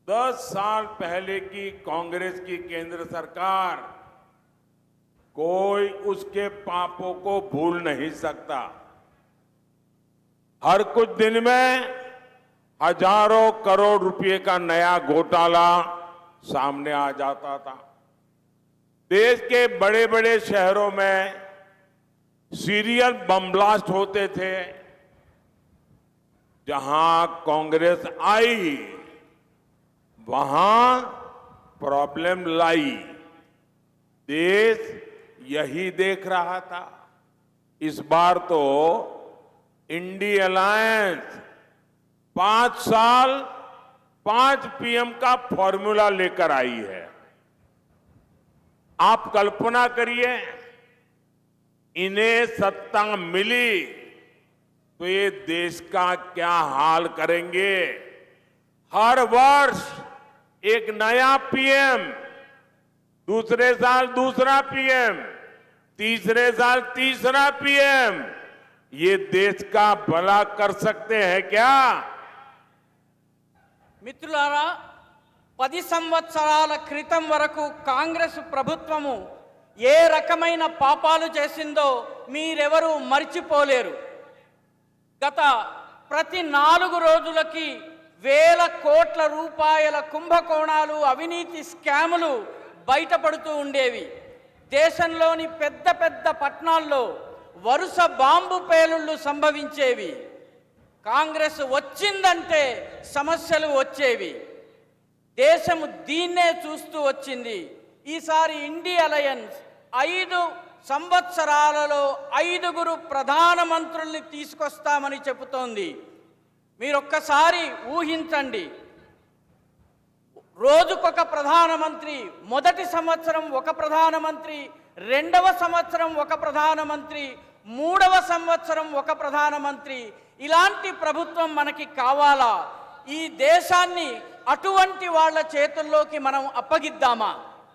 10 साल पहले की कांग्रेस की केंद्र सरकार कोई उसके पापों को भूल नहीं सकता। हर कुछ दिन में हजारों करोड़ रुपए का नया घोटाला सामने आ जाता था। देश के बड़े बड़े शहरों में सीरियल बम ब्लास्ट होते थे। जहां कांग्रेस आई वहां प्रॉब्लम लाई। देश यही देख रहा था। इस बार तो इंडी अलायंस 5 साल 5 पीएम का फॉर्मूला लेकर आई है। आप कल्पना करिए, इन्हें सत्ता मिली तो ये देश का क्या हाल करेंगे। हर वर्ष एक नया पीएम, दूसरे साल दूसरा पीएम, तीसरे साल तीसरा पीएम, ये देश का भला कर सकते हैं क्या? మిత్రులారా 10 సంవత్సరాల క్రితం వరకు కాంగ్రెస్ ప్రభుత్వము ఏ రకమైన పాపాలు చేసిందో మీరెవరూ మర్చిపోలేరు. గత ప్రతి 4 రోజులకి వేల కోట్ల రూపాయల కుంభకోణాలు, అవినీతి స్కాములు బయటపడుతూ ఉండేవి. దేశంలోని పెద్ద పెద్ద పట్టణాల్లో వరుస బాంబు పేలుళ్లు సంభవించేవి. కాంగ్రెస్ వచ్చిందంటే సమస్యలు వచ్చేవి. దేశం దీన్నే చూస్తూ వచ్చింది. ఈసారి ఇండి అలయన్స్ 5 సంవత్సరాలలో 5గురు ప్రధానమంత్రుల్ని తీసుకొస్తామని చెబుతోంది. మీరొక్కసారి ఊహించండి. రోజుకొక ప్రధానమంత్రి, మొదటి సంవత్సరం ఒక ప్రధానమంత్రి, రెండవ సంవత్సరం ఒక ప్రధానమంత్రి, మూడవ సంవత్సరం ఒక ప్రధానమంత్రి. ఇలాంటి ప్రభుత్వం మనకి కావాలా? ఈ దేశాన్ని అటువంటి వాళ్ళ చేతుల్లోకి మనం అప్పగిద్దామా?